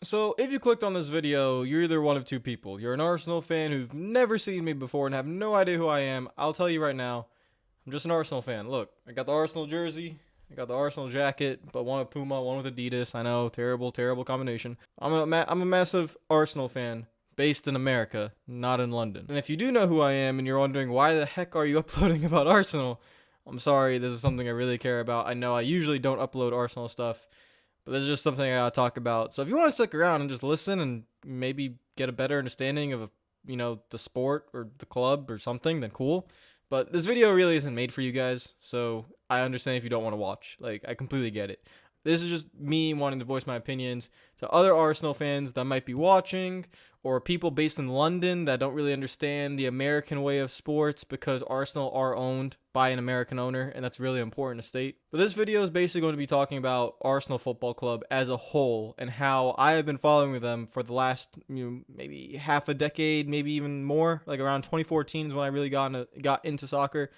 So, if you clicked on this video, you're either one of two people. You're an Arsenal fan who've never seen me before and have no idea who I am. I'll tell you right now, I'm just an Arsenal fan. Look, I got the Arsenal jersey, I got the Arsenal jacket, but one with Puma, one with Adidas. I know, terrible, terrible combination. I'm a massive Arsenal fan based in America, not in London. And if you do know who I am and you're wondering why the heck are you uploading about Arsenal, I'm sorry, this is something I really care about. I know I usually don't upload Arsenal stuff, but this is just something I gotta talk about. So if you want to stick around and just listen and maybe get a better understanding of, the sport or the club or something, then cool. But this video really isn't made for you guys, so I understand if you don't want to watch. Like, I completely get it. This is just me wanting to voice my opinions to other Arsenal fans that might be watching, or people based in London that don't really understand the American way of sports because Arsenal are owned by an American owner, and that's really important to state. But this video is basically going to be talking about Arsenal Football Club as a whole and how I have been following them for the last maybe half a decade, maybe even more. Like around 2014 is when I really got into soccer.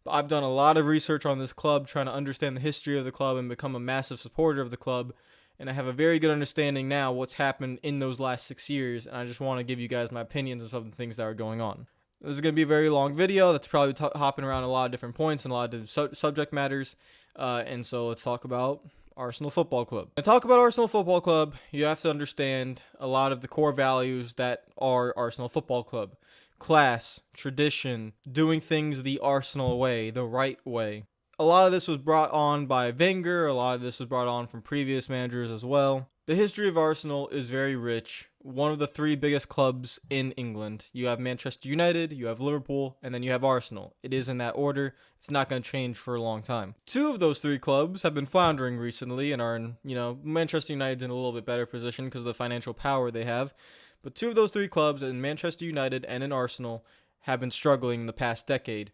But I've done a lot of research on this club, trying to understand the history of the club and become a massive supporter of the club. And I have a very good understanding now what's happened in those last 6 years. And I just want to give you guys my opinions of some of the things that are going on. This is going to be a very long video that's probably hopping around a lot of different points and a lot of subject matters. And so let's talk about Arsenal Football Club. To talk about Arsenal Football Club, you have to understand a lot of the core values that are Arsenal Football Club. Class, tradition, doing things the Arsenal way, the right way. A lot of this was brought on by Wenger, a lot of this was brought on from previous managers as well. The history of Arsenal is very rich. One of the three biggest clubs in England. You have Manchester United, you have Liverpool, and then you have Arsenal. It is in that order. It's not going to change for a long time. Two of those three clubs have been floundering recently and are in, Manchester United's in a little bit better position because of the financial power they have. But two of those three clubs, in Manchester United and in Arsenal, have been struggling in the past decade.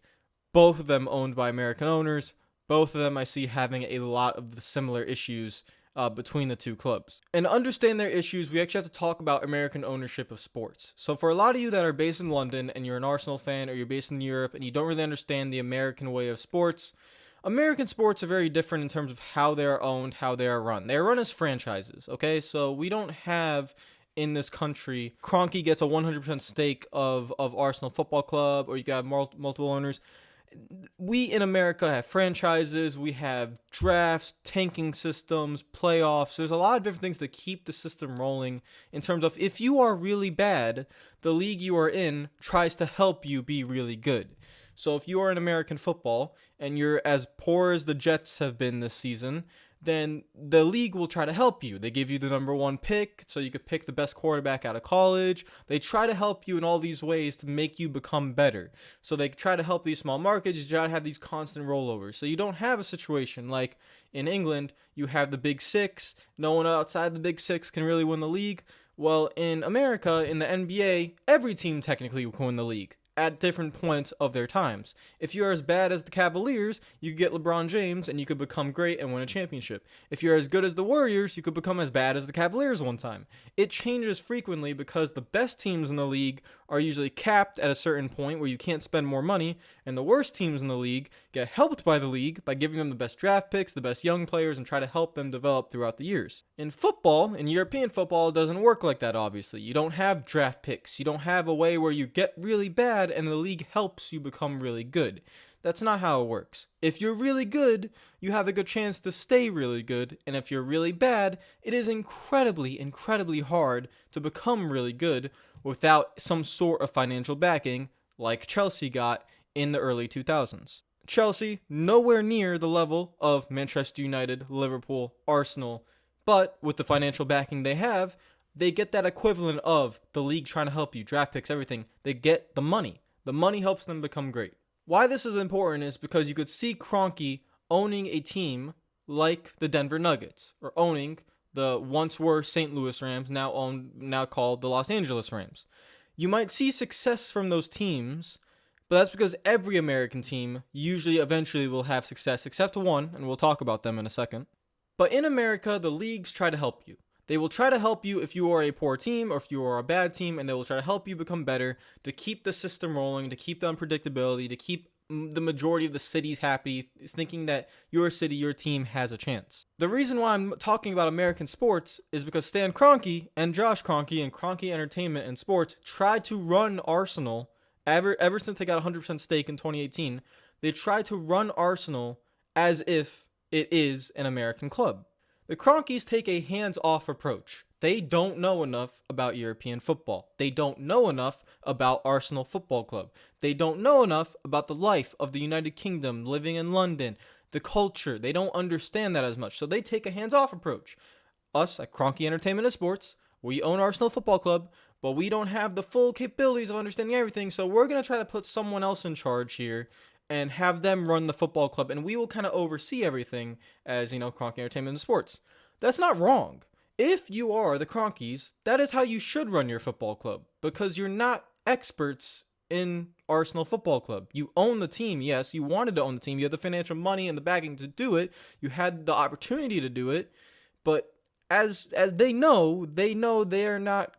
Both of them owned by American owners. Both of them I see having a lot of the similar issues between the two clubs. And to understand their issues, we actually have to talk about American ownership of sports. So for a lot of you that are based in London and you're an Arsenal fan or you're based in Europe and you don't really understand the American way of sports, American sports are very different in terms of how they are owned, how they are run. They are run as franchises, okay? So we don't have in this country, Kroenke gets a 100% stake of Arsenal Football Club, or you got multiple owners. We in America have franchises, we have drafts, tanking systems, playoffs. There's a lot of different things that keep the system rolling in terms of if you are really bad, the league you are in tries to help you be really good. So if you are in American football and you're as poor as the Jets have been this season, then the league will try to help you. They give you the number one pick so you could pick the best quarterback out of college. They try to help you in all these ways to make you become better. So they try to help these small markets, you try to have these constant rollovers. So you don't have a situation like in England, you have the Big Six. No one outside the Big Six can really win the league. Well, in America, in the NBA, every team technically can win the league at different points of their times. If you're as bad as the Cavaliers, you could get LeBron James and you could become great and win a championship. If you're as good as the Warriors, you could become as bad as the Cavaliers one time. It changes frequently because the best teams in the league are usually capped at a certain point where you can't spend more money, and the worst teams in the league get helped by the league by giving them the best draft picks, the best young players, and try to help them develop throughout the years. In football, in European football, it doesn't work like that, obviously. You don't have draft picks. You don't have a way where you get really bad and the league helps you become really good. That's not how it works. If you're really good, you have a good chance to stay really good, and if you're really bad, it is incredibly, incredibly hard to become really good without some sort of financial backing like Chelsea got in the early 2000s. Chelsea, nowhere near the level of Manchester United, Liverpool, Arsenal, but with the financial backing they have, they get that equivalent of the league trying to help you, draft picks, everything. They get the money. The money helps them become great. Why this is important is because you could see Kroenke owning a team like the Denver Nuggets, or owning the once were St. Louis Rams, now called the Los Angeles Rams. You might see success from those teams, but that's because every American team usually eventually will have success, except one, and we'll talk about them in a second. But in America, the leagues try to help you. They will try to help you if you are a poor team or if you are a bad team, and they will try to help you become better to keep the system rolling, to keep the unpredictability, to keep the majority of the city's happy, is thinking that your city, your team has a chance. The reason why I'm talking about American sports is because Stan Kroenke and Josh Kroenke and Kroenke Entertainment and Sports tried to run Arsenal ever since they got 100% stake in 2018. They tried to run Arsenal as if it is an American club. The Kroenkes take a hands-off approach. They don't know enough about European football. They don't know enough about Arsenal Football Club. They don't know enough about the life of the United Kingdom, living in London, the culture. They don't understand that as much. So they take a hands-off approach. Us at Kroenke Entertainment and Sports, we own Arsenal Football Club, but we don't have the full capabilities of understanding everything. So we're going to try to put someone else in charge here and have them run the football club, and we will kind of oversee everything as, Kroenke Entertainment and Sports. That's not wrong. If you are the Kroenkes, that is how you should run your football club, because you're not experts in Arsenal Football Club. You own the team, yes, you wanted to own the team, you had the financial money and the backing to do it, you had the opportunity to do it, but as they know they're not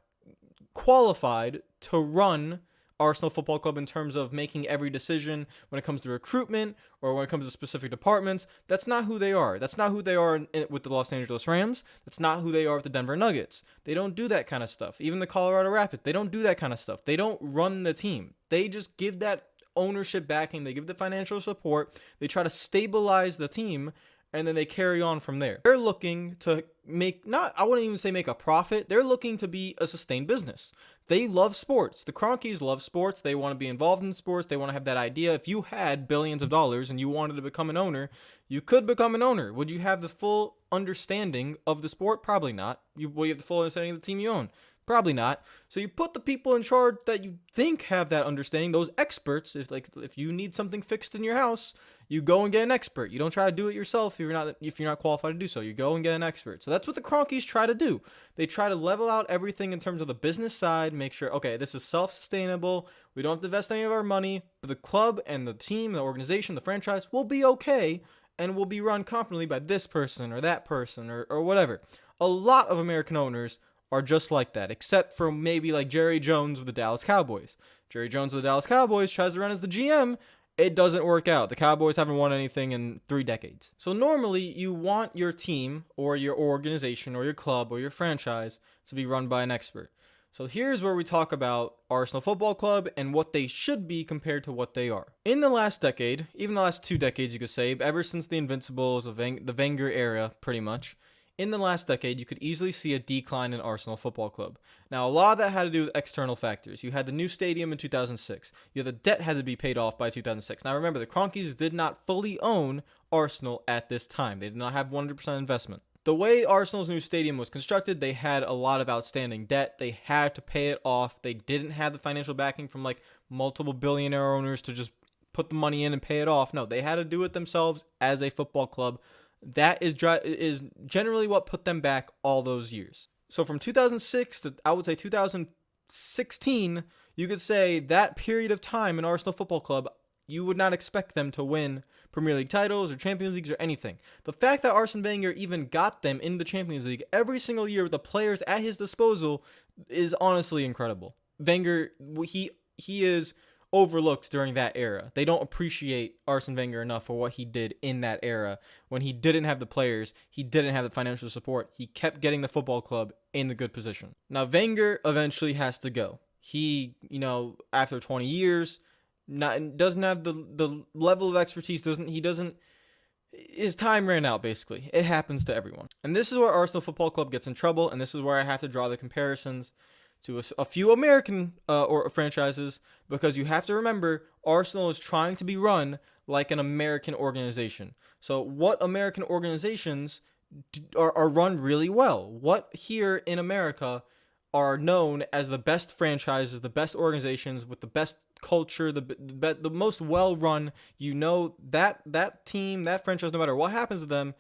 qualified to run Arsenal Football Club in terms of making every decision when it comes to recruitment or when it comes to specific departments. That's not who they are. That's not who they are with the Los Angeles Rams. That's not who they are with the Denver Nuggets. They don't do that kind of stuff. Even the Colorado Rapids, they don't do that kind of stuff. They don't run the team. They just give that ownership backing. They give the financial support. They try to stabilize the team, and then they carry on from there. They're looking to I wouldn't even say make a profit. They're looking to be a sustained business. They love sports. The Kroenkes love sports. They want to be involved in sports. They want to have that idea. If you had billions of dollars and you wanted to become an owner, you could become an owner. Would you have the full understanding of the sport? Probably not. Would you have the full understanding of the team you own? Probably not. So you put the people in charge that you think have that understanding, those experts. If you need something fixed in your house, you go and get an expert. You don't try to do it yourself if you're not qualified to do so. You go and get an expert. So that's what the Kroenkes try to do. They try to level out everything in terms of the business side, make sure, okay, this is self-sustainable. We don't have to invest any of our money, but the club and the team, the organization, the franchise will be okay and will be run competently by this person or that person or whatever. A lot of American owners are just like that, except for maybe like Jerry Jones of the Dallas Cowboys. Jerry Jones of the Dallas Cowboys tries to run as the GM. It doesn't work out. The Cowboys haven't won anything in 3 decades. So normally you want your team or your organization or your club or your franchise to be run by an expert. So here's where we talk about Arsenal Football Club and what they should be compared to what they are. In the last decade, even the last 2 decades you could say, ever since the Invincibles of the Wenger era pretty much, in the last decade, you could easily see a decline in Arsenal Football Club. Now, a lot of that had to do with external factors. You had the new stadium in 2006. You had the debt had to be paid off by 2006. Now, remember, the Kroenkes did not fully own Arsenal at this time. They did not have 100% investment. The way Arsenal's new stadium was constructed, they had a lot of outstanding debt. They had to pay it off. They didn't have the financial backing from multiple billionaire owners to just put the money in and pay it off. No, they had to do it themselves as a football club. That is generally what put them back all those years. So from 2006 to, I would say, 2016, you could say that period of time in Arsenal Football Club, you would not expect them to win Premier League titles or Champions Leagues or anything. The fact that Arsene Wenger even got them in the Champions League every single year with the players at his disposal is honestly incredible. Wenger, he is overlooked during that era. They don't appreciate Arsene Wenger enough for what he did in that era when he didn't have the players, he didn't have the financial support. He kept getting the football club in the good position. Now Wenger eventually has to go. He, after 20 years, doesn't have the level of expertise, his time ran out, basically. It happens to everyone. And this is where Arsenal Football Club gets in trouble, and this is where I have to draw the comparisons to a few American or franchises, because you have to remember Arsenal is trying to be run like an American organization. So what American organizations are run really well? What here in America are known as the best franchises, the best organizations with the best culture, the most well-run? That team, that franchise, no matter what happens to them,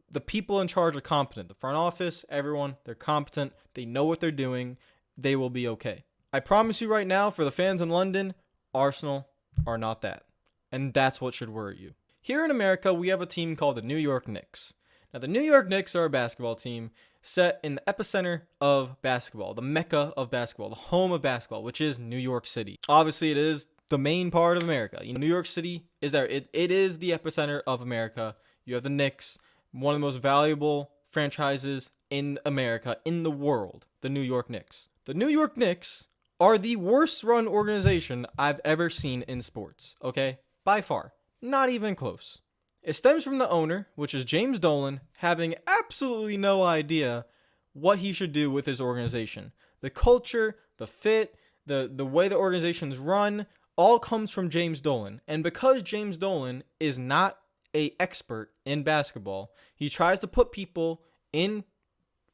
the people in charge are competent. The front office, everyone, they're competent. They know what they're doing. They will be okay. I promise you right now, for the fans in London, Arsenal are not that. And that's what should worry you. Here in America, we have a team called the New York Knicks. Now, the New York Knicks are a basketball team set in the epicenter of basketball, the mecca of basketball, the home of basketball, which is New York City. Obviously, it is the main part of America. New York City is there. It is the epicenter of America. You have the Knicks, one of the most valuable franchises in America, in the world, the New York Knicks. The New York Knicks are the worst run organization I've ever seen in sports, okay? By far. Not even close. It stems from the owner, which is James Dolan, having absolutely no idea what he should do with his organization. The culture, the fit, the way the organization's run, all comes from James Dolan. And because James Dolan is not an expert in basketball, he tries to put people in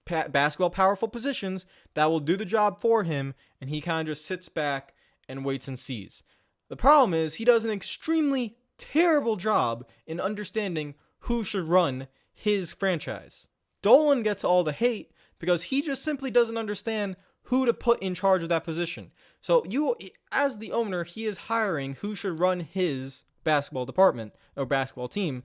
basketball powerful positions that will do the job for him, and he kind of just sits back and waits and sees. The problem is he does an extremely terrible job in understanding who should run his franchise. Dolan gets all the hate because he just simply doesn't understand who to put in charge of that position. So as the owner, he is hiring who should run his basketball department or basketball team.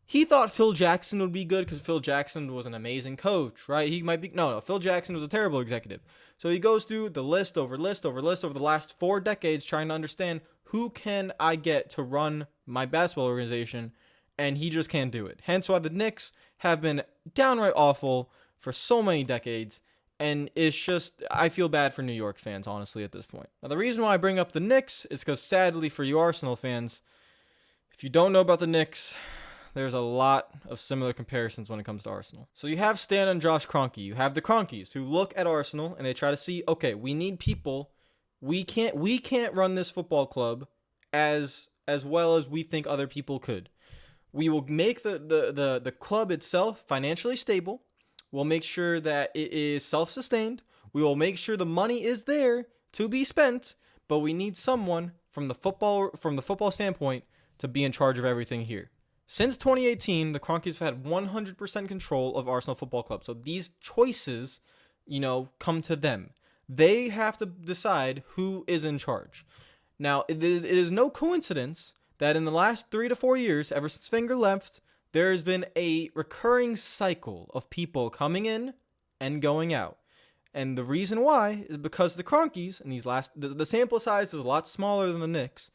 He thought Phil Jackson would be good because Phil Jackson was an amazing coach, right? He might be, no, Phil Jackson was a terrible executive. So he goes through the list over list over list over the last 4 decades trying to understand who can I get to run my basketball organization, and he just can't do it. Hence why the Knicks have been downright awful for so many decades. And it's just, I feel bad for New York fans, honestly, at this point. Now, the reason why I bring up the Knicks is because, sadly, for you Arsenal fans, if you don't know about the Knicks, there's a lot of similar comparisons when it comes to Arsenal. So you have Stan and Josh Kroenke. You have the Kroenkes who look at Arsenal and they try to see, okay, we need people. We can't run this football club as well as we think other people could. We will make the club itself financially stable. We'll make sure that it is self-sustained. We will make sure the money is there to be spent, but we need someone from the football standpoint to be in charge of everything here. Since 2018, the Kroenkes have had 100% control of Arsenal Football Club. So these choices, come to them. They have to decide who is in charge. Now, it is no coincidence that in the last 3 to 4 years, ever since Wenger left, there has been a recurring cycle of people coming in and going out. And the reason why is because the Kroenkes, and the sample size is a lot smaller than the Knicks,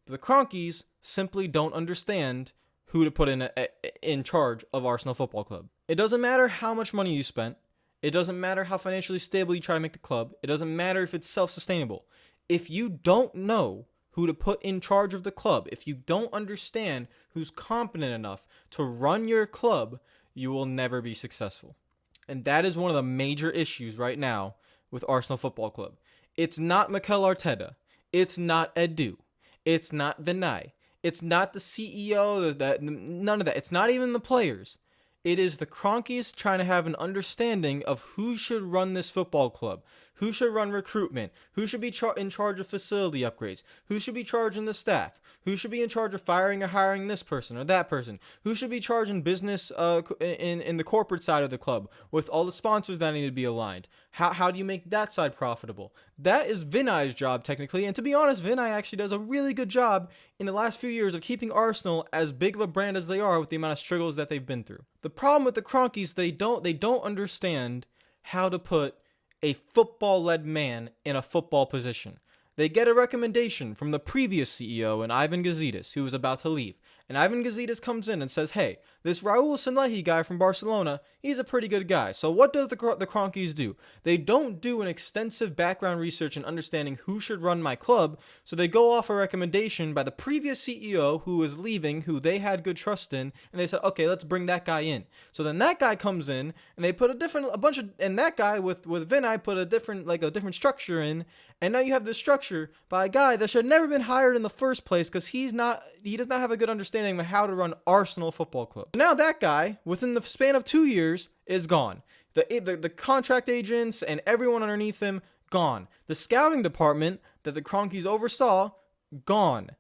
but the Kroenkes simply don't understand who to put in charge of Arsenal Football Club. It doesn't matter how much money you spent. It doesn't matter how financially stable you try to make the club. It doesn't matter if it's self-sustainable. If you don't know who to put in charge of the club, if you don't understand who's competent enough to run your club, you will never be successful. And that is one of the major issues right now with Arsenal Football Club. It's not Mikel Arteta. It's not Edu. It's not Vinay. It's not the CEO. None of that. It's not even the players. It is the Kroenkes trying to have an understanding of who should run this football club, who should run recruitment, who should be in charge of facility upgrades, who should be charging the staff, who should be in charge of firing or hiring this person or that person, who should be charging business in the corporate side of the club with all the sponsors that need to be aligned. How do you make that side profitable? That is Vinay's job technically, and to be honest, Vinay actually does a really good job in the last few years of keeping Arsenal as big of a brand as they are with the amount of struggles that they've been through. The problem with the Kroenkes, they don't understand how to put a football-led man in a football position. They get a recommendation from the previous CEO, and Ivan Gazidis, who was about to leave. And Ivan Gazidis comes in and says, hey, this Raul Sanllehi guy from Barcelona, he's a pretty good guy. So what does the Kroenkes do? They don't do an extensive background research and understanding who should run my club, so they go off a recommendation by the previous CEO who was leaving, who they had good trust in, and they said, okay, let's bring that guy in. So then that guy comes in, and they put and that guy with Vinay put a different structure in, and now you have this structure by a guy that should have never been hired in the first place because he does not have a good understanding of how to run Arsenal Football Club. Now that guy, within the span of 2 years, is gone. The contract agents and everyone underneath him, gone. The scouting department that the Kroenkes oversaw, gone.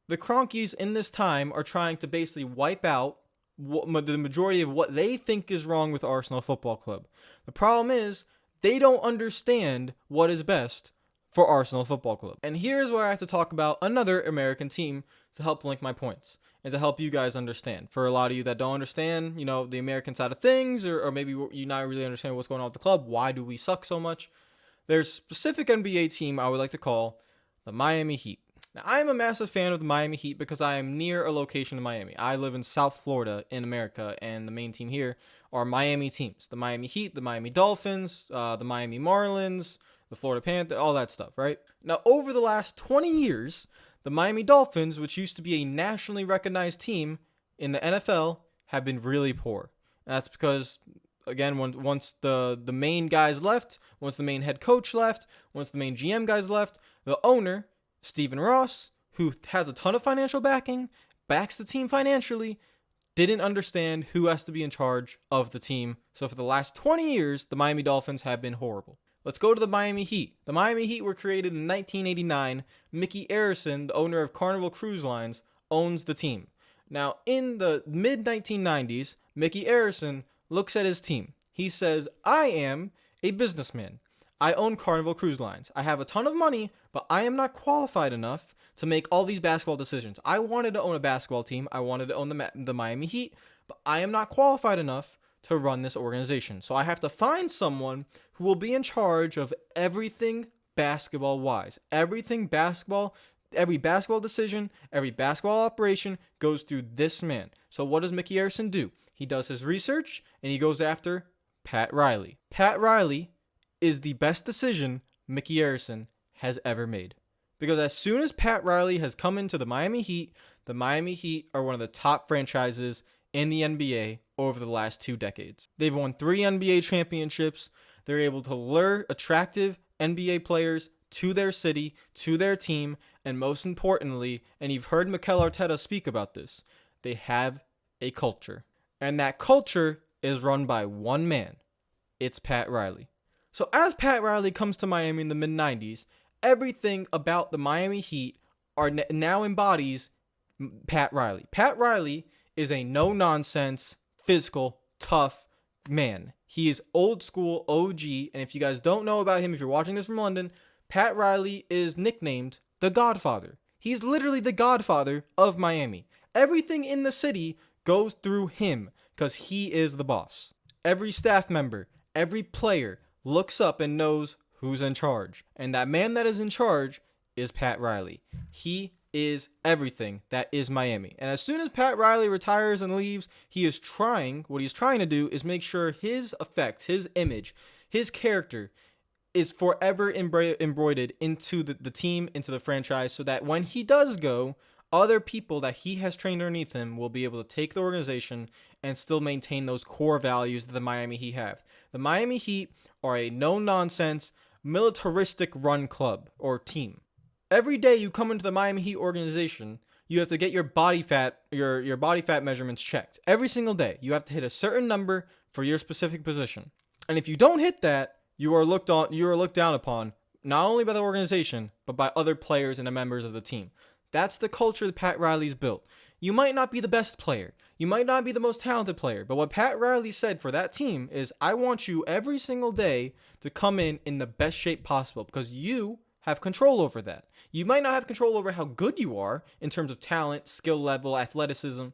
The Kroenkes in this time are trying to basically wipe out the majority of what they think is wrong with Arsenal Football Club. The problem is, they don't understand what is best for Arsenal Football Club. And here's where I have to talk about another American team to help link my points and to help you guys understand. For a lot of you that don't understand, the American side of things, or maybe you not really understand what's going on with the club, why do we suck so much? There's a specific NBA team I would like to call the Miami Heat. Now, I am a massive fan of the Miami Heat because I am near a location in Miami. I live in South Florida in America, and the main team here are Miami teams. The Miami Heat, the Miami Dolphins, the Miami Marlins, the Florida Panthers, all that stuff, right? Now, over the last 20 years, the Miami Dolphins, which used to be a nationally recognized team in the NFL, have been really poor. And that's because, again, once the main guys left, once the main head coach left, once the main GM guys left, the owner, Stephen Ross, who has a ton of financial backing, backs the team financially, didn't understand who has to be in charge of the team. So for the last 20 years, the Miami Dolphins have been horrible. Let's go to the Miami Heat. The Miami Heat were created in 1989. Mickey Arison, the owner of Carnival Cruise Lines, owns the team. Now, in the mid-1990s, Mickey Arison looks at his team. He says, I am a businessman. I own Carnival Cruise Lines. I have a ton of money, but I am not qualified enough to make all these basketball decisions. I wanted to own a basketball team. I wanted to own the Miami Heat, but I am not qualified enough to run this organization. So I have to find someone who will be in charge of everything basketball-wise. Everything basketball, every basketball decision, every basketball operation goes through this man. So what does Mickey Arison do? He does his research, and he goes after Pat Riley. Pat Riley is the best decision Mickey Arison has ever made. Because as soon as Pat Riley has come into the Miami Heat are one of the top franchises in the NBA over the last 2 decades. They've won 3 NBA championships. They're able to lure attractive NBA players to their city, to their team, and most importantly, and you've heard Mikel Arteta speak about this, they have a culture. And that culture is run by one man. It's Pat Riley. So as Pat Riley comes to Miami in the mid-90s, everything about the Miami Heat now embodies Pat Riley. Pat Riley is a no-nonsense, physical, tough man. He is old school OG, and if you guys don't know about him, if you're watching this from London, Pat Riley is nicknamed the Godfather. He's literally the Godfather of Miami. Everything in the city goes through him because he is the boss. Every staff member, every player looks up and knows who's in charge. And that man that is in charge is Pat Riley. He is everything that is Miami. And as soon as Pat Riley retires and leaves, what he's trying to do is make sure his effect, his image, his character is forever embroidered into the team, into the franchise, so that when he does go, other people that he has trained underneath him will be able to take the organization and still maintain those core values that the Miami Heat have. The Miami Heat are a no-nonsense, militaristic run club or team. Every day you come into the Miami Heat organization, you have to get your body fat measurements checked. Every single day, you have to hit a certain number for your specific position. And if you don't hit that, you are looked down upon not only by the organization, but by other players and the members of the team. That's the culture that Pat Riley's built. You might not be the best player. You might not be the most talented player. But what Pat Riley said for that team is, I want you every single day to come in the best shape possible, because you have control over that. You might not have control over how good you are in terms of talent, skill level, athleticism,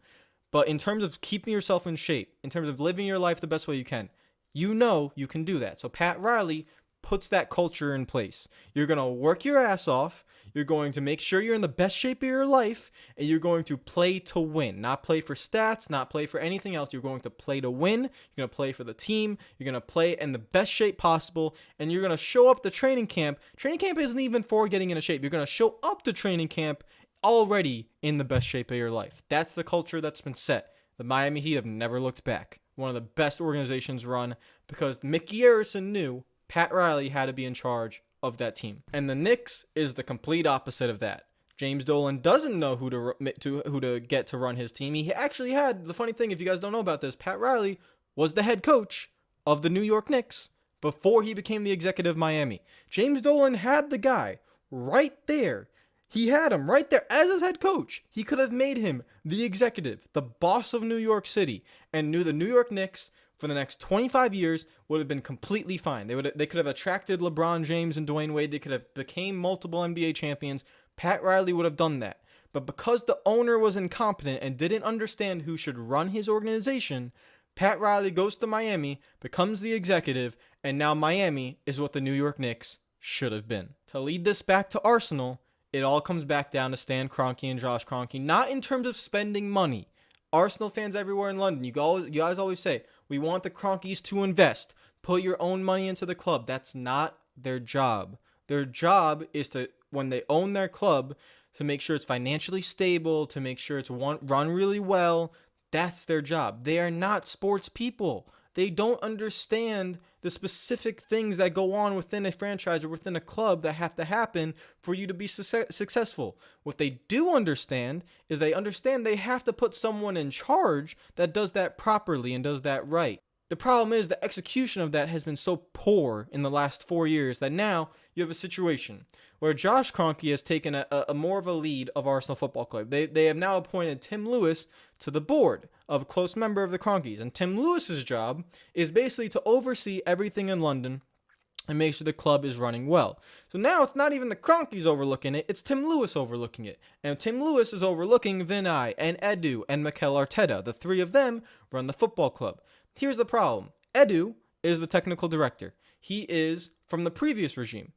but in terms of keeping yourself in shape, in terms of living your life the best way you can, you know you can do that. So Pat Riley puts that culture in place. You're going to work your ass off. You're going to make sure you're in the best shape of your life, and you're going to play to win. Not play for stats, not play for anything else. You're going to play to win. You're going to play for the team. You're going to play in the best shape possible, and you're going to show up to training camp. Training camp isn't even for getting into shape. You're going to show up to training camp already in the best shape of your life. That's the culture that's been set. The Miami Heat have never looked back. One of the best organizations run, because Mickey Arison knew Pat Riley had to be in charge of that team. And the Knicks is the complete opposite of that. James Dolan doesn't know who to get to run his team. He actually had, the funny thing, if you guys don't know about this, Pat Riley was the head coach of the New York Knicks before he became the executive of Miami. James Dolan had the guy right there. He had him right there as his head coach. He could have made him the executive, the boss of New York City, and knew the New York Knicks for the next 25 years would have been completely fine. They could have attracted LeBron James and Dwayne Wade. They could have became multiple NBA champions. Pat Riley would have done that. But because the owner was incompetent and didn't understand who should run his organization, Pat Riley goes to Miami, becomes the executive, and now Miami is what the New York Knicks should have been. To lead this back to Arsenal, it all comes back down to Stan Kroenke and Josh Kroenke, not in terms of spending money. Arsenal fans everywhere in London, you guys always say, we want the Kroenkes to invest. Put your own money into the club. That's not their job. Their job is to, when they own their club, to make sure it's financially stable, to make sure it's run really well. That's their job. They are not sports people. They don't understand the specific things that go on within a franchise or within a club that have to happen for you to be successful. What they do understand is they understand they have to put someone in charge that does that properly and does that right. The problem is the execution of that has been so poor in the last 4 years that now you have a situation where Josh Kroenke has taken a more of a lead of Arsenal Football Club. They have now appointed Tim Lewis to the board, of a close member of the Kroenkes. And Tim Lewis's job is basically to oversee everything in London and make sure the club is running well. So now it's not even the Kroenkes overlooking it, it's Tim Lewis overlooking it. And Tim Lewis is overlooking Vinay and Edu and Mikel Arteta. The three of them run the football club. Here's the problem. Edu is the technical director. He is from the previous regime.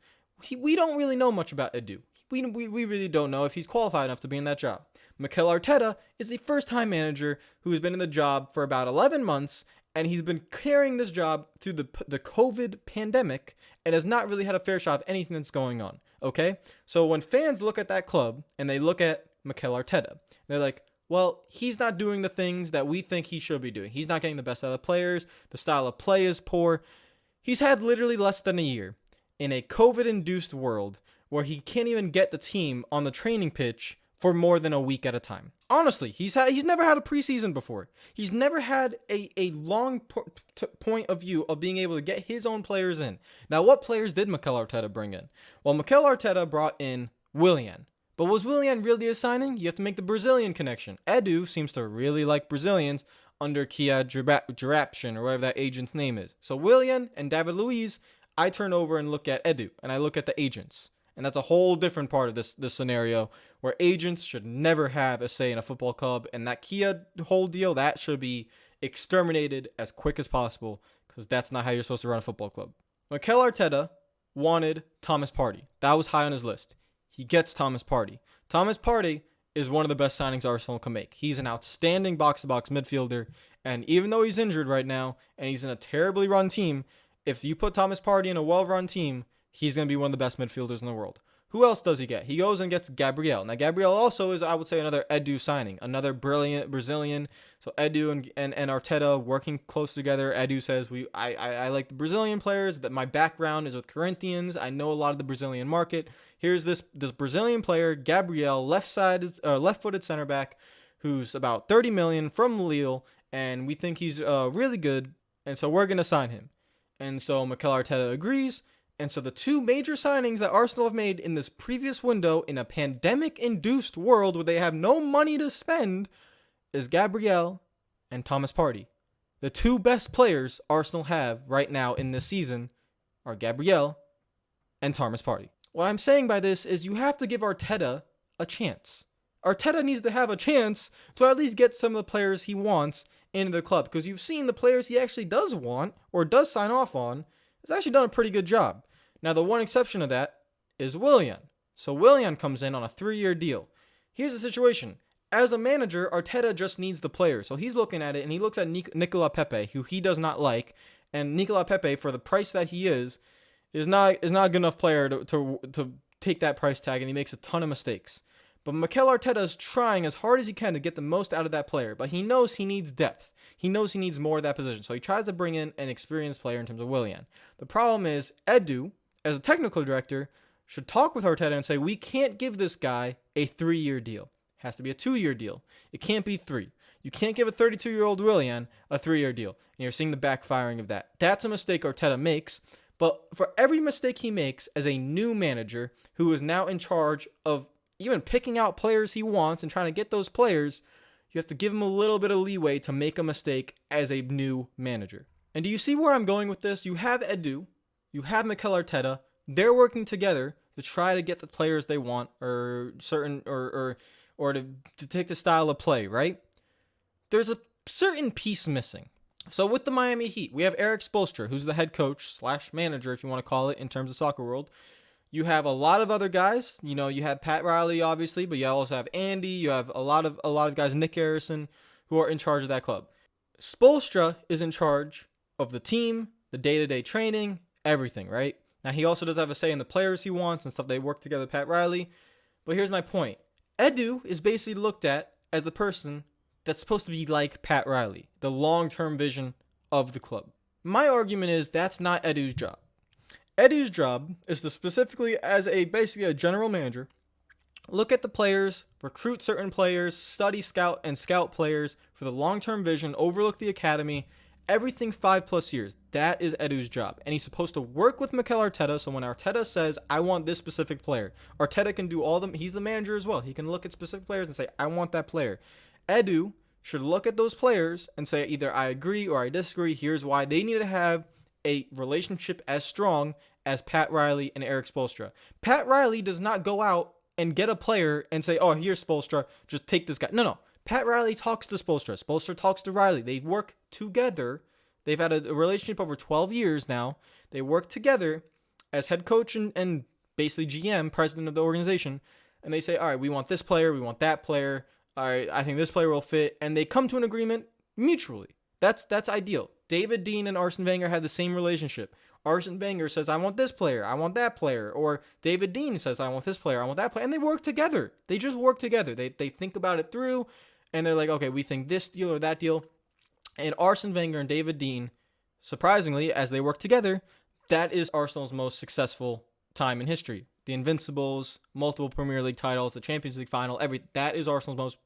We don't really know much about Edu. We really don't know if he's qualified enough to be in that job. Mikel Arteta is the first-time manager who has been in the job for about 11 months, and he's been carrying this job through the COVID pandemic and has not really had a fair shot of anything that's going on, okay? So when fans look at that club and they look at Mikel Arteta, they're like, well, he's not doing the things that we think he should be doing. He's not getting the best out of the players. The style of play is poor. He's had literally less than a year in a COVID-induced world where he can't even get the team on the training pitch for more than a week at a time. Honestly, he's never had a preseason before. He's never had a long point of view of being able to get his own players in. Now, what players did Mikel Arteta bring in? Well, Mikel Arteta brought in Willian. But was Willian really a signing? You have to make the Brazilian connection. Edu seems to really like Brazilians under Kia Girapshin or whatever that agent's name is. So Willian and David Luiz, I turn over and look at Edu, and I look at the agents. And that's a whole different part of this scenario where agents should never have a say in a football club. And that Kia whole deal, that should be exterminated as quick as possible because that's not how you're supposed to run a football club. Mikel Arteta wanted Thomas Partey. That was high on his list. He gets Thomas Partey. Thomas Partey is one of the best signings Arsenal can make. He's an outstanding box-to-box midfielder, and even though he's injured right now and he's in a terribly run team, if you put Thomas Partey in a well-run team, he's going to be one of the best midfielders in the world. Who else does he get? He goes and gets Gabriel. Now, Gabriel also is, I would say, another Edu signing, another brilliant Brazilian. So Edu and Arteta working close together. Edu says, I like the Brazilian players, that my background is with Corinthians. I know a lot of the Brazilian market. Here's this Brazilian player, Gabriel, left-footed center back, who's about 30 million from Lille, and we think he's really good, and so we're going to sign him. And so Mikel Arteta agrees. And so the two major signings that Arsenal have made in this previous window in a pandemic-induced world where they have no money to spend is Gabriel and Thomas Partey. The two best players Arsenal have right now in this season are Gabriel and Thomas Partey. What I'm saying by this is you have to give Arteta a chance. Arteta needs to have a chance to at least get some of the players he wants into the club, because you've seen the players he actually does want or does sign off on has actually done a pretty good job. Now, the one exception to that is Willian. So Willian comes in on a 3-year deal. Here's the situation. As a manager, Arteta just needs the players. So he's looking at it, and he looks at Nicolas Pepe, who he does not like. And Nicolas Pepe, for the price that he is not a good enough player to take that price tag, and he makes a ton of mistakes. But Mikel Arteta is trying as hard as he can to get the most out of that player, but he knows he needs depth. He knows he needs more of that position, so he tries to bring in an experienced player in terms of Willian. The problem is Edu, as a technical director, should talk with Arteta and say, we can't give this guy a 3-year deal. It has to be a 2-year deal. It can't be 3. You can't give a 32-year-old Willian a 3-year deal. And you're seeing the backfiring of that. That's a mistake Arteta makes. But for every mistake he makes as a new manager who is now in charge of even picking out players he wants and trying to get those players, you have to give him a little bit of leeway to make a mistake as a new manager. And do you see where I'm going with this? You have Edu, you have Mikel Arteta. They're working together to try to get the players they want, or to take the style of play, right? There's a certain piece missing. So with the Miami Heat, we have Eric Spoelstra, who's the head coach / manager, if you want to call it, in terms of soccer world. You have a lot of other guys. You have Pat Riley, obviously, but you also have Andy. You have a lot of guys, Nick Harrison, who are in charge of that club. Spoelstra is in charge of the team, the day-to-day training, everything, right? Now, he also does have a say in the players he wants and stuff. They work together, Pat Riley. But here's my point. Edu is basically looked at as the person that's supposed to be like Pat Riley, the long-term vision of the club. My argument is that's not Edu's job. Edu's job is to specifically, as basically a general manager, look at the players, recruit certain players, study, scout players for the long-term vision, overlook the academy, everything 5+ years. That is Edu's job. And he's supposed to work with Mikel Arteta, so when Arteta says, I want this specific player, Arteta can do all them. He's the manager as well. He can look at specific players and say, I want that player. Edu should look at those players and say, either I agree or I disagree. Here's why. They need to have a relationship as strong as Pat Riley and Eric Spoelstra. Pat Riley does not go out and get a player and say, oh, here's Spoelstra, just take this guy. No. Pat Riley talks to Spoelstra. Spoelstra talks to Riley. They work together. They've had a relationship over 12 years now. They work together as head coach and basically GM, president of the organization. And they say, all right, we want this player. We want that player. All right, I think this player will fit. And they come to an agreement mutually. That's ideal. David Dean and Arsene Wenger had the same relationship. Arsene Wenger says, I want this player, I want that player. Or David Dean says, I want this player, I want that player. And they work together. They just work together. They think about it through, and they're like, okay, we think this deal or that deal. And Arsene Wenger and David Dean, surprisingly, as they work together, that is Arsenal's most successful time in history. The Invincibles, multiple Premier League titles, the Champions League final, that is Arsenal's most,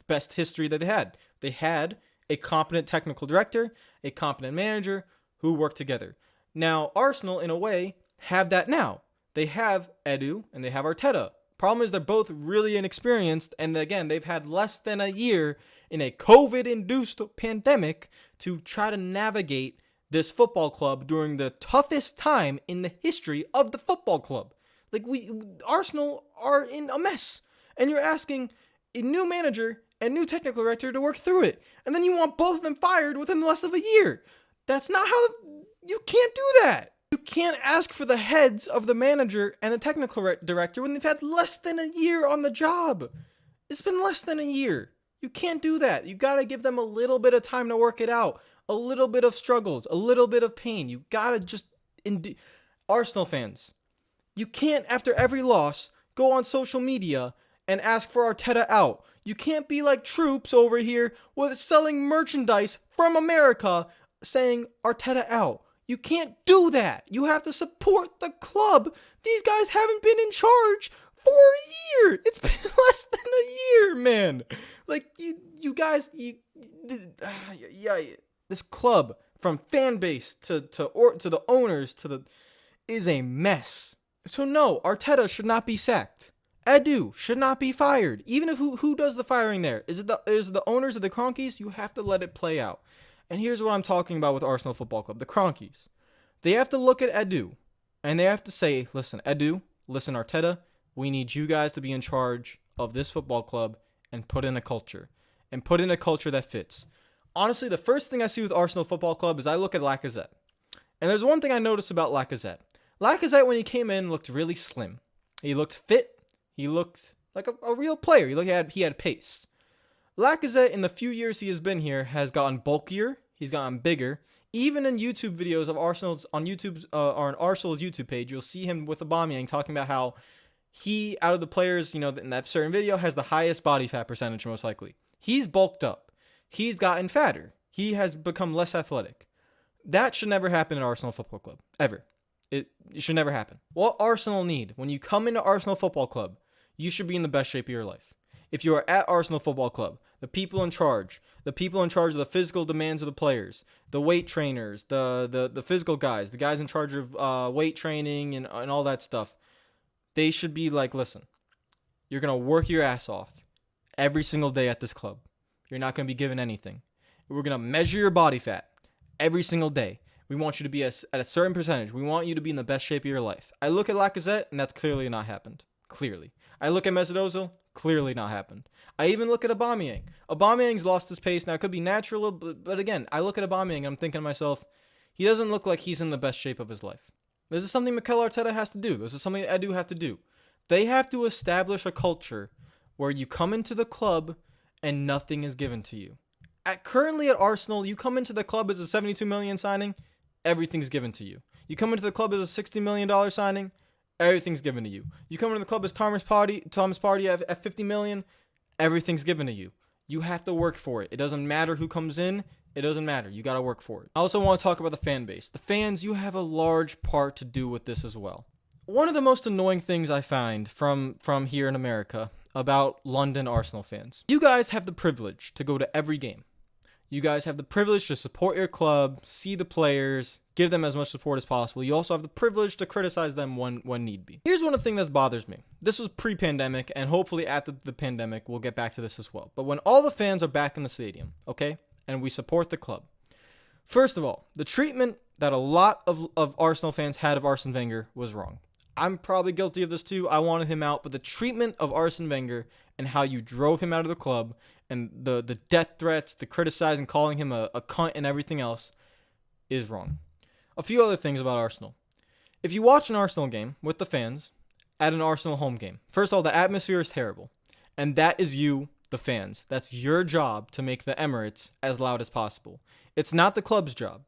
best history that they had. They had a competent technical director, a competent manager who work together. Now, Arsenal, in a way, have that now. They have Edu and they have Arteta. Problem is they're both really inexperienced, and again, they've had less than a year in a COVID-induced pandemic to try to navigate this football club during the toughest time in the history of the football club. Arsenal are in a mess, and you're asking a new manager and new technical director to work through it, and then you want both of them fired within less of a year. That's not how. You can't do that. You can't ask for the heads of the manager and the technical director when they've had less than a year on the job. It's been less than a year. You can't do that. You got to give them a little bit of time to work it out. A little bit of struggles, a little bit of pain. You got to just... Arsenal fans, you can't, after every loss, go on social media and ask for Arteta out. You can't be like Troops over here with selling merchandise from America saying Arteta out. You can't do that. You have to support the club. These guys haven't been in charge for a year. It's been less than a year, man. You guys, this club, from fan base to the owners is a mess. So no, Arteta should not be sacked. Edu should not be fired. Even if who does the firing there? Is it the owners of the Kroenkes? You have to let it play out. And here's what I'm talking about with Arsenal Football Club. The Kroenkes. They have to look at Edu, and they have to say, listen, Edu, listen, Arteta, we need you guys to be in charge of this football club and put in a culture. And put in a culture that fits. Honestly, the first thing I see with Arsenal Football Club is I look at Lacazette. And there's one thing I noticed about Lacazette. Lacazette, when he came in, looked really slim. He looked fit. He looked like a real player. He had pace. Lacazette, in the few years he has been here, has gotten bulkier. He's gotten bigger. Even in YouTube videos of Arsenal's on YouTube's or on Arsenal's YouTube page, you'll see him with Aubameyang talking about how he, out of the players, in that certain video, has the highest body fat percentage most likely. He's bulked up. He's gotten fatter. He has become less athletic. That should never happen in Arsenal Football Club. Ever. It should never happen. What Arsenal need, when you come into Arsenal Football Club, you should be in the best shape of your life. If you are at Arsenal Football Club, the people in charge of the physical demands of the players, the weight trainers, the physical guys, the guys in charge of weight training and all that stuff, they should be like, listen, you're going to work your ass off every single day at this club. You're not going to be given anything. We're going to measure your body fat every single day. We want you to be at a certain percentage. We want you to be in the best shape of your life. I look at Lacazette, and that's clearly not happened. Clearly. I look at Mesut Ozil, clearly not happened. I even look at Aubameyang. Aubameyang's lost his pace. Now, it could be natural, but again, I look at Aubameyang and I'm thinking to myself, he doesn't look like he's in the best shape of his life. This is something Mikel Arteta has to do. This is something Edu have to do. They have to establish a culture where you come into the club and nothing is given to you. Currently at Arsenal, you come into the club as a $72 million signing, everything's given to you. You come into the club as a $60 million signing, everything's given to you. You come into the club as Thomas Partey at $50 million, everything's given to you. You have to work for it. It doesn't matter who comes in. It doesn't matter. You got to work for it. I also want to talk about the fan base. The fans, you have a large part to do with this as well. One of the most annoying things I find from here in America about London Arsenal fans. You guys have the privilege to go to every game. You guys have the privilege to support your club, see the players, give them as much support as possible. You also have the privilege to criticize them when need be. Here's one of the things that bothers me. This was pre-pandemic, and hopefully after the pandemic, we'll get back to this as well. But when all the fans are back in the stadium, okay, and we support the club, first of all, the treatment that a lot of Arsenal fans had of Arsene Wenger was wrong. I'm probably guilty of this too. I wanted him out, but the treatment of Arsene Wenger and how you drove him out of the club and the death threats, the criticizing, calling him a cunt and everything else is wrong. A few other things about Arsenal. If you watch an Arsenal game with the fans at an Arsenal home game, first of all, the atmosphere is terrible. And that is you, the fans. That's your job to make the Emirates as loud as possible. It's not the club's job.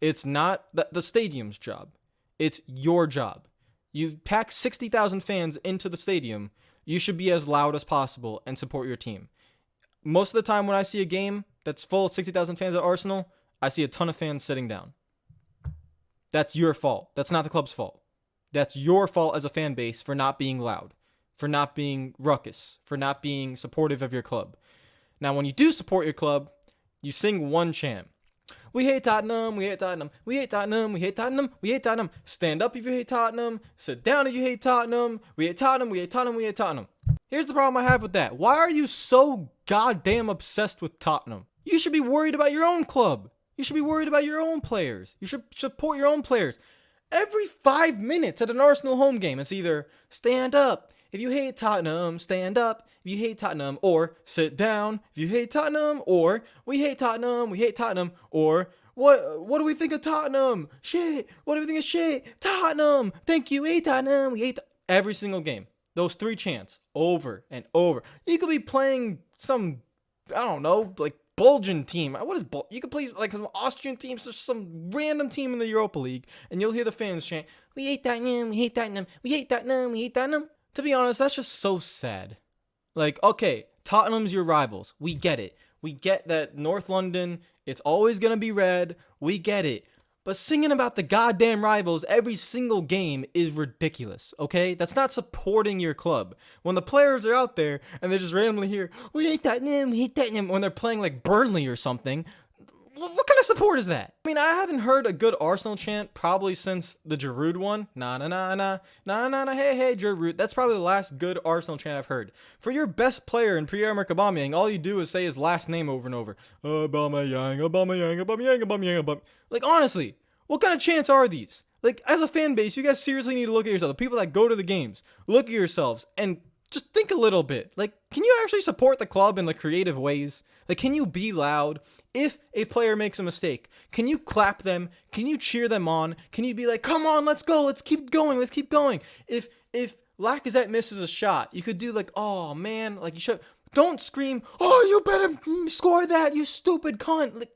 It's not the stadium's job. It's your job. You pack 60,000 fans into the stadium, you should be as loud as possible and support your team. Most of the time when I see a game that's full of 60,000 fans at Arsenal, I see a ton of fans sitting down. That's your fault. That's not the club's fault. That's your fault as a fan base for not being loud, for not being ruckus, for not being supportive of your club. Now, when you do support your club, you sing one chant. We hate Tottenham, we hate Tottenham, we hate Tottenham, we hate Tottenham, we hate Tottenham. Stand up if you hate Tottenham. Sit down if you hate Tottenham. We hate Tottenham, we hate Tottenham, we hate Tottenham. Here's the problem I have with that. Why are you so goddamn obsessed with Tottenham? You should be worried about your own club. You should be worried about your own players. You should support your own players. Every 5 minutes at an Arsenal home game, it's either stand up if you hate Tottenham, stand up if you hate Tottenham, or sit down if you hate Tottenham, or we hate Tottenham, we hate Tottenham, or what do we think of Tottenham? Shit. What do we think of shit? Tottenham. Thank you. We hate Tottenham. We hate every single game. Those three chants over and over. You could be playing some, I don't know, like Belgian team. What is you could play like some Austrian team, some random team in the Europa League, and you'll hear the fans chant, "We hate Tottenham, we hate Tottenham, we hate Tottenham, we hate Tottenham." To be honest, that's just so sad. Like, okay, Tottenham's your rivals. We get it. We get that North London, it's always gonna be red. We get it. But singing about the goddamn rivals every single game is ridiculous, okay? That's not supporting your club. When the players are out there and they just randomly hear, we hate Tottenham, we hate Tottenham, when they're playing like Burnley or something, what kind of support is that? I mean, I haven't heard a good Arsenal chant probably since the Giroud one. Nah, nah, nah, nah, nah, nah, nah, hey, hey, Giroud. That's probably the last good Arsenal chant I've heard. For your best player in Pierre-Emerick Aubameyang, all you do is say his last name over and over. Aubameyang, Aubameyang, Aubameyang, Aubameyang, Aubameyang. Like, honestly, what kind of chants are these? Like, as a fan base, you guys seriously need to look at yourself. The people that go to the games, look at yourselves and just think a little bit. Like, can you actually support the club in the creative ways? Like, can you be loud? If a player makes a mistake, can you clap them? Can you cheer them on? Can you be like, come on, let's go, let's keep going, let's keep going? If Lacazette misses a shot, you could do like, oh man, like you should. Don't scream, oh, you better score that, you stupid cunt. Like,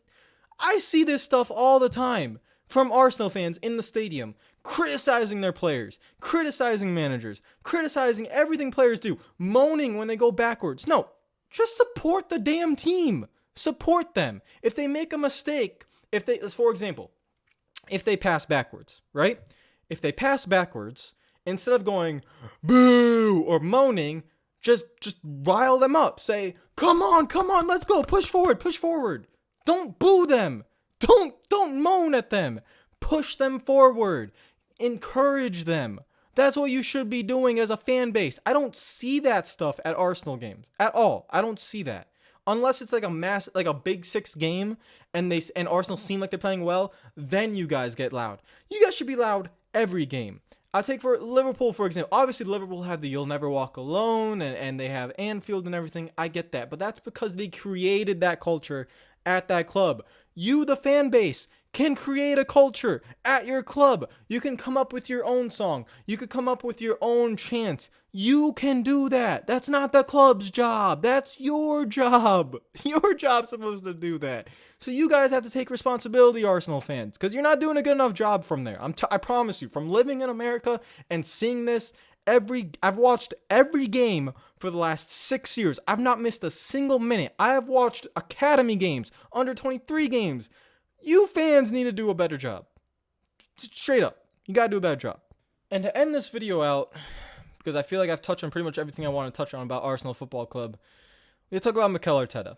I see this stuff all the time from Arsenal fans in the stadium, criticizing their players, criticizing managers, criticizing everything players do, moaning when they go backwards. No, just support the damn team. Support them. If they make a mistake, for example, if they pass backwards, right? If they pass backwards, instead of going boo or moaning, just rile them up. Say, come on, let's go, push forward, push forward. Don't boo them. Don't moan at them. Push them forward. Encourage them. That's what you should be doing as a fan base. I don't see that stuff at Arsenal games at all. I don't see that. Unless it's like a Big Six game and Arsenal seem like they're playing well, then you guys get loud. You guys should be loud every game. I'll take for Liverpool, for example. Obviously, Liverpool have the You'll Never Walk Alone and they have Anfield and everything. I get that. But that's because they created that culture at that club. You, the fan base, can create a culture at your club. You can come up with your own song. You could come up with your own chants. You can do that. That's not the club's job. That's your job. Your job's supposed to do that. So you guys have to take responsibility, Arsenal fans, because you're not doing a good enough job from there. I promise you, from living in America and seeing this, I've watched every game for the last 6 years. I've not missed a single minute. I have watched academy games, under 23 games. You fans need to do a better job. Straight up. You gotta do a better job. And to end this video out, because I feel like I've touched on pretty much everything I want to touch on about Arsenal Football Club, we talk about Mikel Arteta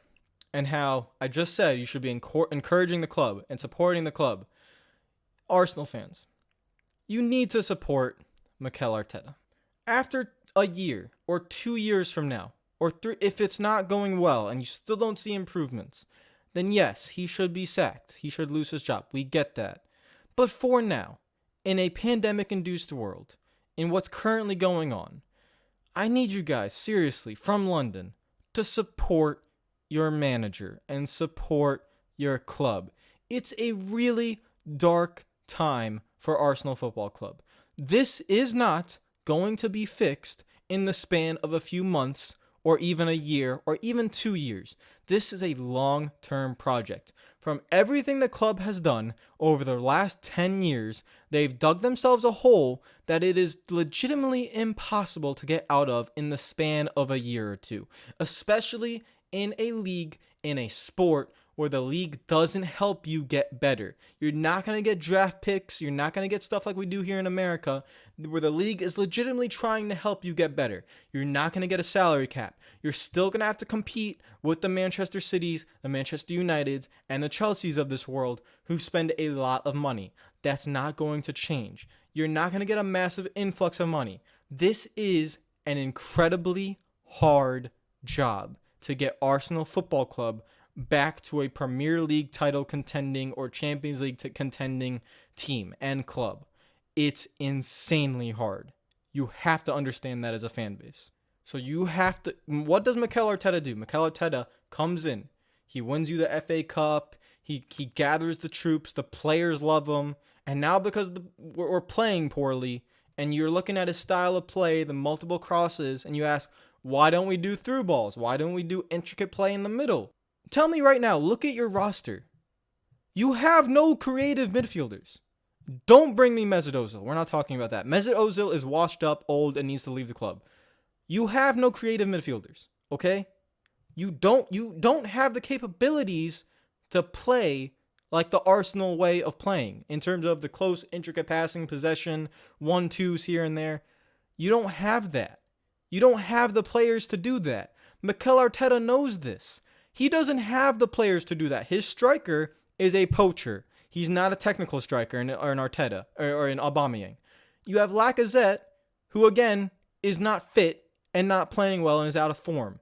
and how I just said you should be encouraging the club and supporting the club. Arsenal fans, you need to support Mikel Arteta. After a year or 2 years from now, or 3, if it's not going well and you still don't see improvements, then yes, he should be sacked. He should lose his job. We get that. But for now, in a pandemic-induced world, in what's currently going on, I need you guys, seriously, from London, to support your manager and support your club. It's a really dark time for Arsenal Football Club. This is not going to be fixed in the span of a few months or even a year or even 2 years. This is a long-term project. From everything the club has done over the last 10 years, they've dug themselves a hole that it is legitimately impossible to get out of in the span of a year or two, especially in a league, in a sport where the league doesn't help you get better. You're not going to get draft picks. You're not going to get stuff like we do here in America, where the league is legitimately trying to help you get better. You're not going to get a salary cap. You're still going to have to compete with the Manchester Cities, the Manchester Uniteds, and the Chelseas of this world who spend a lot of money. That's not going to change. You're not going to get a massive influx of money. This is an incredibly hard job to get Arsenal Football Club back to a Premier League title contending or Champions League contending team and club. It's insanely hard. You have to understand that as a fan base. So you have to... What does Mikel Arteta do? Mikel Arteta comes in. He wins you the FA Cup. He gathers the troops. The players love him. And now because we're playing poorly and you're looking at his style of play, the multiple crosses, and you ask, why don't we do through balls? Why don't we do intricate play in the middle? Tell me right now, look at your roster. You have no creative midfielders. Don't bring me Mesut Ozil. We're not talking about that. Mesut Ozil is washed up, old, and needs to leave the club. You have no creative midfielders, okay? You don't have the capabilities to play like the Arsenal way of playing in terms of the close, intricate passing, possession, 1-2s here and there. You don't have that. You don't have the players to do that. Mikel Arteta knows this. He doesn't have the players to do that. His striker is a poacher. He's not a technical striker or an Arteta or an Aubameyang. You have Lacazette, who again is not fit and not playing well and is out of form.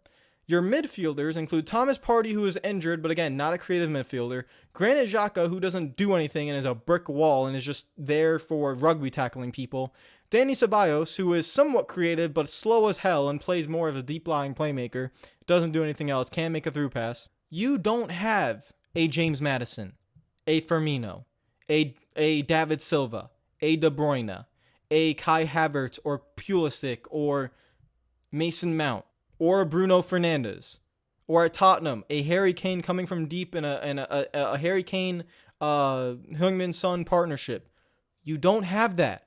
Your midfielders include Thomas Partey, who is injured, but again, not a creative midfielder. Granit Xhaka, who doesn't do anything and is a brick wall and is just there for rugby tackling people. Dani Ceballos, who is somewhat creative but slow as hell and plays more of a deep-lying playmaker, doesn't do anything else, can't make a through pass. You don't have a James Maddison, a Firmino, a David Silva, a De Bruyne, a Kai Havertz or Pulisic or Mason Mount or Bruno Fernandes, or at Tottenham, a Harry Kane coming from deep in a Harry Kane Heung-min Son partnership. You don't have that.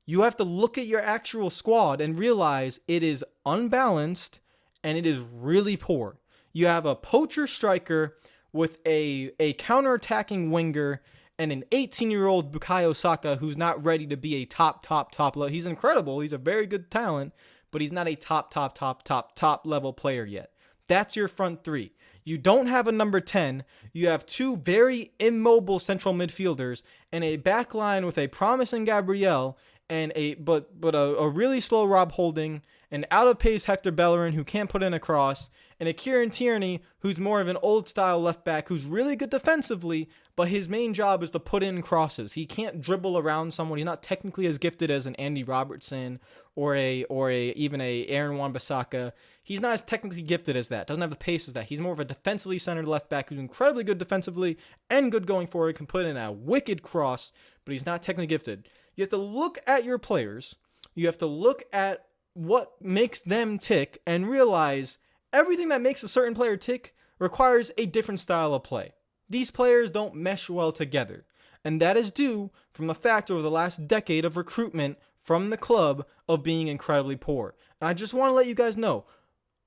You have to look at your actual squad and realize it is unbalanced and it is really poor. You have a poacher striker with a counter-attacking winger and an 18-year-old Bukayo Saka who's not ready to be a top level. He's incredible. He's a very good talent, but he's not a top level player yet. That's your front three. You don't have a number 10. You have two very immobile central midfielders and a back line with a promising Gabriel and a really slow Rob Holding, an out of pace Hector Bellerin who can't put in a cross, and a Kieran Tierney who's more of an old style left back who's really good defensively, but his main job is to put in crosses. He can't dribble around someone. He's not technically as gifted as an Andy Robertson or even a Aaron Wan-Bissaka. He's not as technically gifted as that. Doesn't have the pace as that. He's more of a defensively centered left back who's incredibly good defensively and good going forward. Can put in a wicked cross, but he's not technically gifted. You have to look at your players. You have to look at what makes them tick and realize everything that makes a certain player tick requires a different style of play. These players don't mesh well together, and that is due from the fact over the last decade of recruitment from the club of being incredibly poor. And I just want to let you guys know,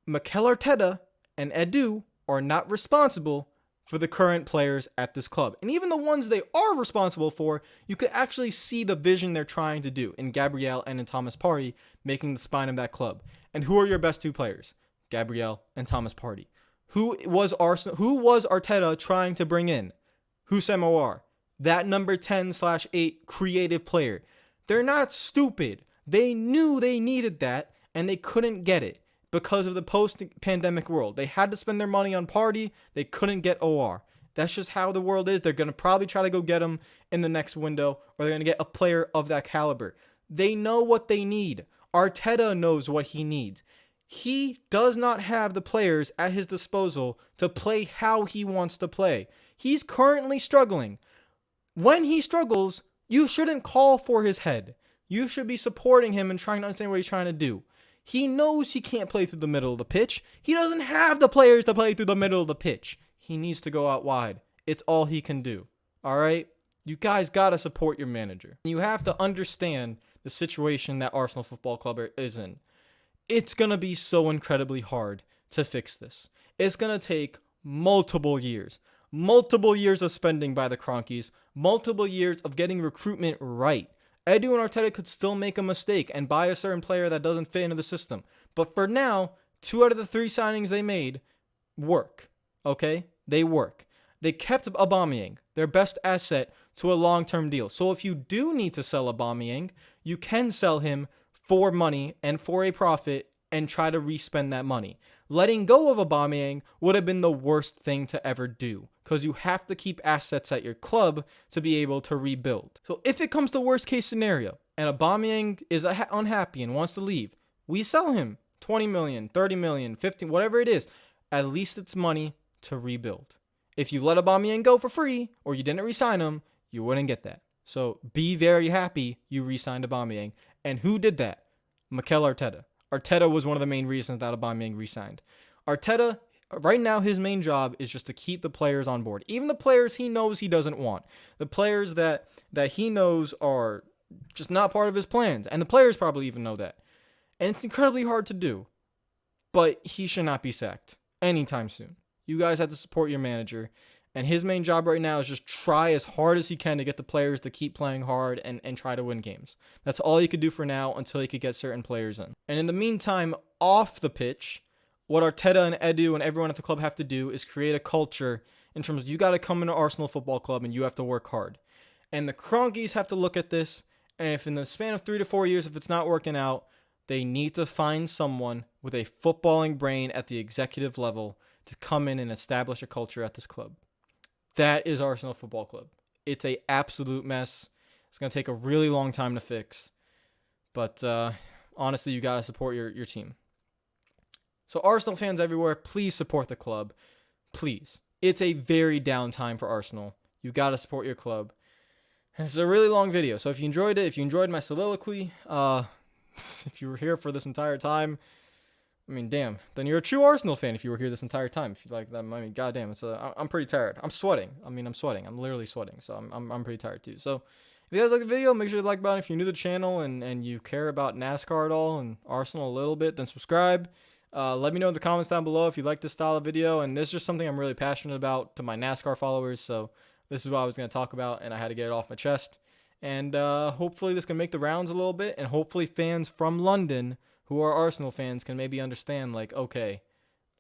Mikel Arteta and Edu are not responsible for the current players at this club. And even the ones they are responsible for, you could actually see the vision they're trying to do in Gabriel and in Thomas Partey making the spine of that club. And who are your best two players? Gabriel and Thomas Partey. Who was Arteta trying to bring in? Houssem Aouar, that number 10/8 creative player. They're not stupid. They knew they needed that, and they couldn't get it because of the post-pandemic world. They had to spend their money on Partey. They couldn't get Aouar. That's just how the world is. They're going to probably try to go get him in the next window, or they're going to get a player of that caliber. They know what they need. Arteta knows what he needs. He does not have the players at his disposal to play how he wants to play. He's currently struggling. When he struggles, you shouldn't call for his head. You should be supporting him and trying to understand what he's trying to do. He knows he can't play through the middle of the pitch. He doesn't have the players to play through the middle of the pitch. He needs to go out wide. It's all he can do. All right? You guys got to support your manager. You have to understand the situation that Arsenal Football Club is in. It's going to be so incredibly hard to fix this. It's going to take multiple years of spending by the Kroenkes, multiple years of getting recruitment right. Edu and Arteta could still make a mistake and buy a certain player that doesn't fit into the system. But for now, 2 out of the 3 signings they made work. Okay? They work. They kept Aubameyang, their best asset, to a long-term deal. So if you do need to sell Aubameyang, you can sell him for money and for a profit and try to re-spend that money. Letting go of Aubameyang would have been the worst thing to ever do because you have to keep assets at your club to be able to rebuild. So if it comes to worst case scenario and Aubameyang is unhappy and wants to leave, we sell him 20 million, 30 million, 15, whatever it is. At least it's money to rebuild. If you let Aubameyang go for free or you didn't re-sign him, you wouldn't get that. So be very happy you re-signed Aubameyang. And who did that? Mikel Arteta. Arteta was one of the main reasons that Aubameyang re-signed. Arteta, right now, his main job is just to keep the players on board. Even the players he knows he doesn't want. The players that he knows are just not part of his plans. And the players probably even know that. And it's incredibly hard to do. But he should not be sacked anytime soon. You guys have to support your manager. And his main job right now is just try as hard as he can to get the players to keep playing hard and try to win games. That's all he could do for now until he could get certain players in. And in the meantime, off the pitch, what Arteta and Edu and everyone at the club have to do is create a culture in terms of you got to come into Arsenal Football Club and you have to work hard. And the Kroenkes have to look at this, and if in the span of 3 to 4 years, if it's not working out, they need to find someone with a footballing brain at the executive level to come in and establish a culture at this club. That is Arsenal Football Club. It's an absolute mess. It's going to take a really long time to fix. But honestly, you got to support your team. So Arsenal fans everywhere, please support the club. Please. It's a very down time for Arsenal. You got to support your club. And it's a really long video. So if you enjoyed it, if you enjoyed my soliloquy, if you were here for this entire time, I mean, damn. Then you're a true Arsenal fan if you were here this entire time. If you like that, I mean, goddamn. I'm pretty tired. I'm sweating. I'm sweating. I'm literally sweating. So I'm pretty tired too. So if you guys like the video, make sure to like button. If you're new to the channel and you care about NASCAR at all and Arsenal a little bit, then subscribe. Let me know in the comments down below if you like this style of video. And this is just something I'm really passionate about to my NASCAR followers. So this is what I was going to talk about, and I had to get it off my chest. And hopefully this can make the rounds a little bit, and hopefully fans from London who are Arsenal fans can maybe understand, like, okay,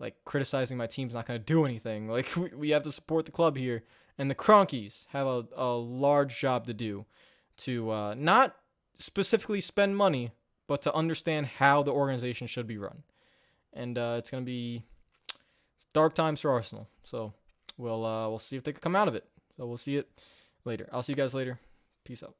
like, criticizing my team's not going to do anything. Like, we have to support the club here. And the Kroenkes have a large job to do to not specifically spend money, but to understand how the organization should be run. And it's going to be dark times for Arsenal. So we'll see if they can come out of it. So we'll see it later. I'll see you guys later. Peace out.